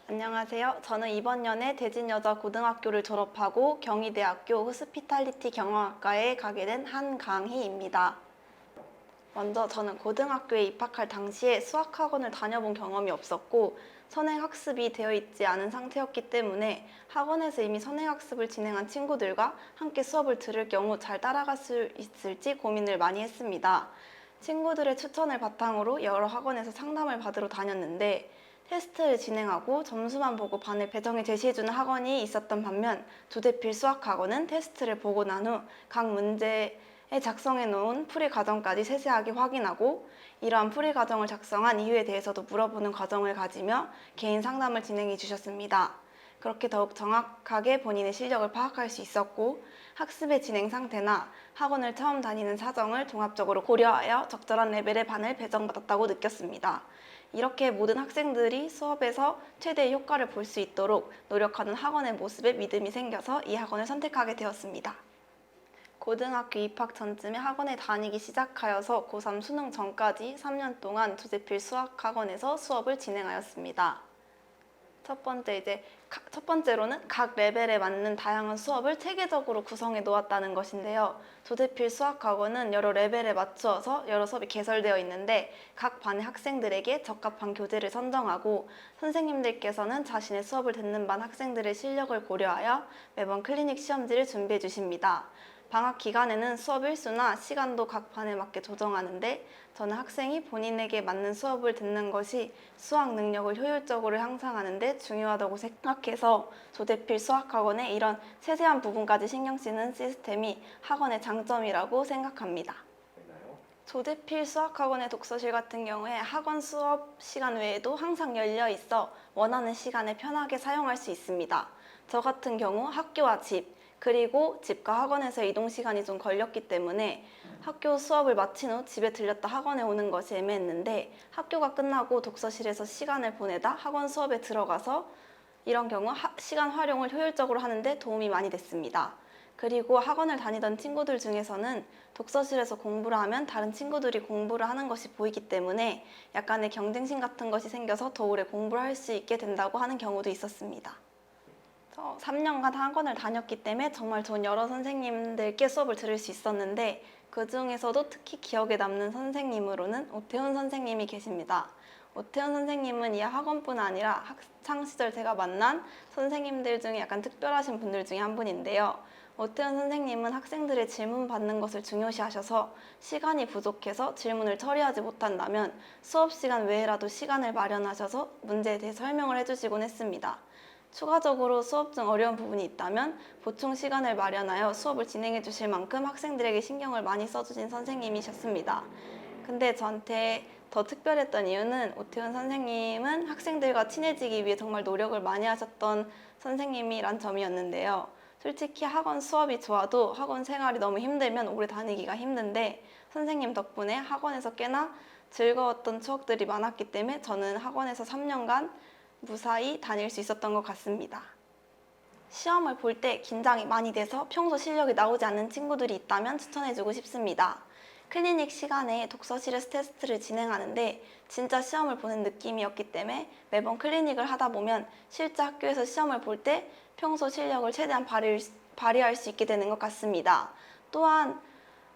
안녕하세요. 저는 이번 년에 대진여자고등학교를 졸업하고 경희대학교 호스피탈리티 경영학과에 가게 된 한강희입니다. 먼저 저는 고등학교에 입학할 당시에 수학학원을 다녀본 경험이 없었고 선행학습이 되어 있지 않은 상태였기 때문에 학원에서 이미 선행학습을 진행한 친구들과 함께 수업을 들을 경우 잘 따라갈 수 있을지 고민을 많이 했습니다. 친구들의 추천을 바탕으로 여러 학원에서 상담을 받으러 다녔는데 테스트를 진행하고 점수만 보고 반을 배정해 제시해주는 학원이 있었던 반면 조대필 수학학원은 테스트를 보고 난 후 각 문제에 작성해 놓은 풀이 과정까지 세세하게 확인하고 이러한 풀이 과정을 작성한 이유에 대해서도 물어보는 과정을 가지며 개인 상담을 진행해 주셨습니다. 그렇게 더욱 정확하게 본인의 실력을 파악할 수 있었고 학습의 진행 상태나 학원을 처음 다니는 사정을 종합적으로 고려하여 적절한 레벨의 반을 배정받았다고 느꼈습니다. 이렇게 모든 학생들이 수업에서 최대의 효과를 볼 수 있도록 노력하는 학원의 모습에 믿음이 생겨서 이 학원을 선택하게 되었습니다. 고등학교 입학 전쯤에 학원에 다니기 시작하여서 고3 수능 전까지 3년 동안 조대필 수학학원에서 수업을 진행하였습니다. 첫 번째로는 각 레벨에 맞는 다양한 수업을 체계적으로 구성해 놓았다는 것인데요. 조대필 수학학원은 여러 레벨에 맞추어서 여러 수업이 개설되어 있는데 각 반의 학생들에게 적합한 교재를 선정하고 선생님들께서는 자신의 수업을 듣는 반 학생들의 실력을 고려하여 매번 클리닉 시험지를 준비해 주십니다. 방학 기간에는 수업 일수나 시간도 각 반에 맞게 조정하는데 저는 학생이 본인에게 맞는 수업을 듣는 것이 수학 능력을 효율적으로 향상하는 데 중요하다고 생각해서 조대필 수학학원의 이런 세세한 부분까지 신경 쓰는 시스템이 학원의 장점이라고 생각합니다. 조대필 수학학원의 독서실 같은 경우에 학원 수업 시간 외에도 항상 열려 있어 원하는 시간에 편하게 사용할 수 있습니다. 저 같은 경우 학교와 집, 그리고 집과 학원에서 이동 시간이 좀 걸렸기 때문에 학교 수업을 마친 후 집에 들렸다 학원에 오는 것이 애매했는데 학교가 끝나고 독서실에서 시간을 보내다 학원 수업에 들어가서 이런 경우 시간 활용을 효율적으로 하는데 도움이 많이 됐습니다. 그리고 학원을 다니던 친구들 중에서는 독서실에서 공부를 하면 다른 친구들이 공부를 하는 것이 보이기 때문에 약간의 경쟁심 같은 것이 생겨서 더 오래 공부를 할 수 있게 된다고 하는 경우도 있었습니다. 3년간 학원을 다녔기 때문에 정말 좋은 여러 선생님들께 수업을 들을 수 있었는데 그 중에서도 특히 기억에 남는 선생님으로는 오태훈 선생님이 계십니다. 오태훈 선생님은 이 학원뿐 아니라 학창시절 제가 만난 선생님들 중에 약간 특별하신 분들 중에 한 분인데요. 오태훈 선생님은 학생들의 질문 받는 것을 중요시하셔서 시간이 부족해서 질문을 처리하지 못한다면 수업 시간 외에라도 시간을 마련하셔서 문제에 대해 설명을 해주시곤 했습니다. 추가적으로 수업 중 어려운 부분이 있다면 보충 시간을 마련하여 수업을 진행해 주실 만큼 학생들에게 신경을 많이 써주신 선생님이셨습니다. 근데 저한테 더 특별했던 이유는 오태훈 선생님은 학생들과 친해지기 위해 정말 노력을 많이 하셨던 선생님이란 점이었는데요. 솔직히 학원 수업이 좋아도 학원 생활이 너무 힘들면 오래 다니기가 힘든데 선생님 덕분에 학원에서 꽤나 즐거웠던 추억들이 많았기 때문에 저는 학원에서 3년간 무사히 다닐 수 있었던 것 같습니다. 시험을 볼 때 긴장이 많이 돼서 평소 실력이 나오지 않는 친구들이 있다면 추천해주고 싶습니다. 클리닉 시간에 독서실에서 테스트를 진행하는데 진짜 시험을 보는 느낌이었기 때문에 매번 클리닉을 하다 보면 실제 학교에서 시험을 볼 때 평소 실력을 최대한 발휘할 수 있게 되는 것 같습니다. 또한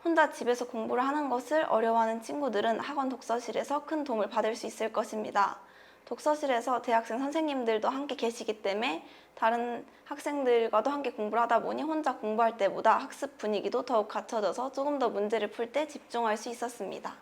혼자 집에서 공부를 하는 것을 어려워하는 친구들은 학원 독서실에서 큰 도움을 받을 수 있을 것입니다. 독서실에서 대학생 선생님들도 함께 계시기 때문에 다른 학생들과도 함께 공부를 하다 보니 혼자 공부할 때보다 학습 분위기도 더욱 갖춰져서 조금 더 문제를 풀 때 집중할 수 있었습니다.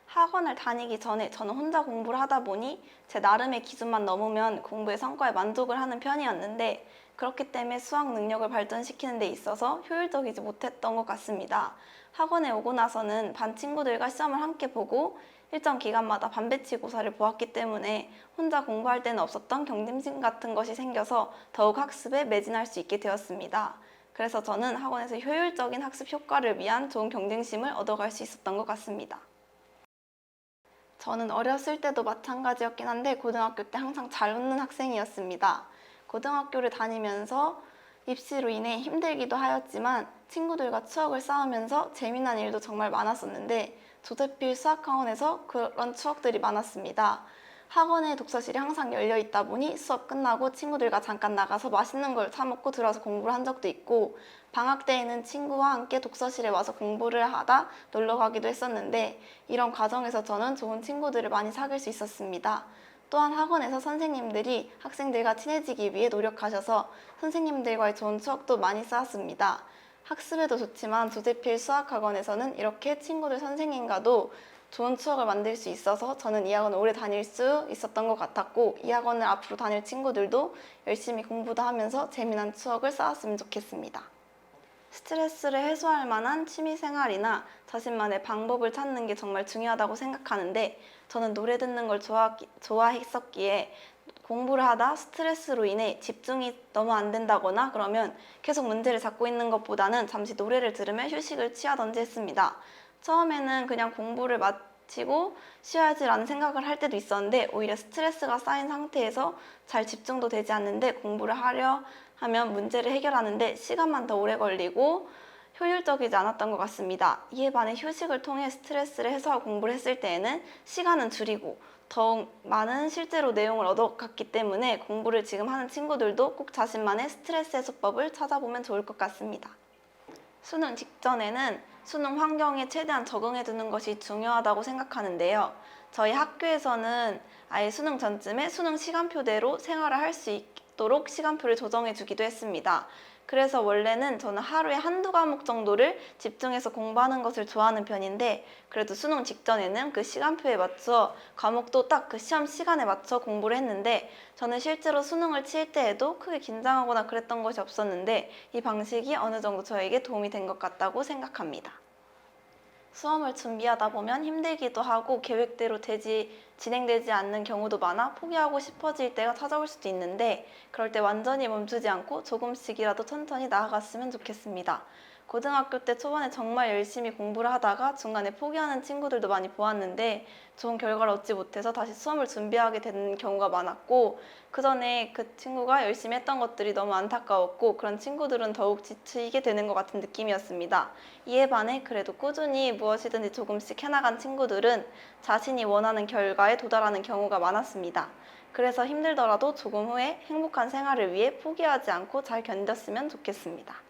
학원을 다니기 전에 저는 혼자 공부를 하다 보니 제 나름의 기준만 넘으면 공부의 성과에 만족을 하는 편이었는데 그렇기 때문에 수학 능력을 발전시키는 데 있어서 효율적이지 못했던 것 같습니다. 학원에 오고 나서는 반 친구들과 시험을 함께 보고 일정 기간마다 반배치고사를 보았기 때문에 혼자 공부할 때는 없었던 경쟁심 같은 것이 생겨서 더욱 학습에 매진할 수 있게 되었습니다. 그래서 저는 학원에서 효율적인 학습 효과를 위한 좋은 경쟁심을 얻어갈 수 있었던 것 같습니다. 저는 어렸을 때도 마찬가지였긴 한데 고등학교 때 항상 잘 웃는 학생이었습니다. 고등학교를 다니면서 입시로 인해 힘들기도 하였지만 친구들과 추억을 쌓으면서 재미난 일도 정말 많았었는데 조대필 수학학원에서 그런 추억들이 많았습니다. 학원에 독서실이 항상 열려 있다 보니 수업 끝나고 친구들과 잠깐 나가서 맛있는 걸 사 먹고 들어와서 공부를 한 적도 있고, 방학 때에는 친구와 함께 독서실에 와서 공부를 하다 놀러 가기도 했었는데, 이런 과정에서 저는 좋은 친구들을 많이 사귈 수 있었습니다. 또한 학원에서 선생님들이 학생들과 친해지기 위해 노력하셔서 선생님들과의 좋은 추억도 많이 쌓았습니다. 학습에도 좋지만 조재필 수학학원에서는 이렇게 친구들 선생님과도 좋은 추억을 만들 수 있어서 저는 이 학원을 오래 다닐 수 있었던 것 같았고, 이 학원을 앞으로 다닐 친구들도 열심히 공부도 하면서 재미난 추억을 쌓았으면 좋겠습니다. 스트레스를 해소할 만한 취미생활이나 자신만의 방법을 찾는 게 정말 중요하다고 생각하는데, 저는 노래 듣는 걸 좋아했었기에 공부를 하다 스트레스로 인해 집중이 너무 안 된다거나 그러면 계속 문제를 잡고 있는 것보다는 잠시 노래를 들으며 휴식을 취하던지 했습니다. 처음에는 그냥 공부를 마치고 쉬어야지라는 생각을 할 때도 있었는데, 오히려 스트레스가 쌓인 상태에서 잘 집중도 되지 않는데 공부를 하려 하면 문제를 해결하는데 시간만 더 오래 걸리고 효율적이지 않았던 것 같습니다. 이에 반해 휴식을 통해 스트레스를 해소하고 공부를 했을 때에는 시간은 줄이고 더욱 많은 실제로 내용을 얻어갔기 때문에 공부를 지금 하는 친구들도 꼭 자신만의 스트레스 해소법을 찾아보면 좋을 것 같습니다. 수능 직전에는 수능 환경에 최대한 적응해두는 것이 중요하다고 생각하는데요. 저희 학교에서는 아예 수능 전쯤에 수능 시간표대로 생활을 할 수 있도록 시간표를 조정해주기도 했습니다. 그래서 원래는 저는 하루에 한두 과목 정도를 집중해서 공부하는 것을 좋아하는 편인데, 그래도 수능 직전에는 그 시간표에 맞춰 과목도 딱 그 시험 시간에 맞춰 공부를 했는데, 저는 실제로 수능을 칠 때에도 크게 긴장하거나 그랬던 것이 없었는데, 이 방식이 어느 정도 저에게 도움이 된 것 같다고 생각합니다. 수험을 준비하다 보면 힘들기도 하고 계획대로 진행되지 않는 경우도 많아 포기하고 싶어질 때가 찾아올 수도 있는데, 그럴 때 완전히 멈추지 않고 조금씩이라도 천천히 나아갔으면 좋겠습니다. 고등학교 때 초반에 정말 열심히 공부를 하다가 중간에 포기하는 친구들도 많이 보았는데, 좋은 결과를 얻지 못해서 다시 수험을 준비하게 되는 경우가 많았고, 그 전에 그 친구가 열심히 했던 것들이 너무 안타까웠고, 그런 친구들은 더욱 지치게 되는 것 같은 느낌이었습니다. 이에 반해 그래도 꾸준히 무엇이든지 조금씩 해나간 친구들은 자신이 원하는 결과에 도달하는 경우가 많았습니다. 그래서 힘들더라도 조금 후에 행복한 생활을 위해 포기하지 않고 잘 견뎠으면 좋겠습니다.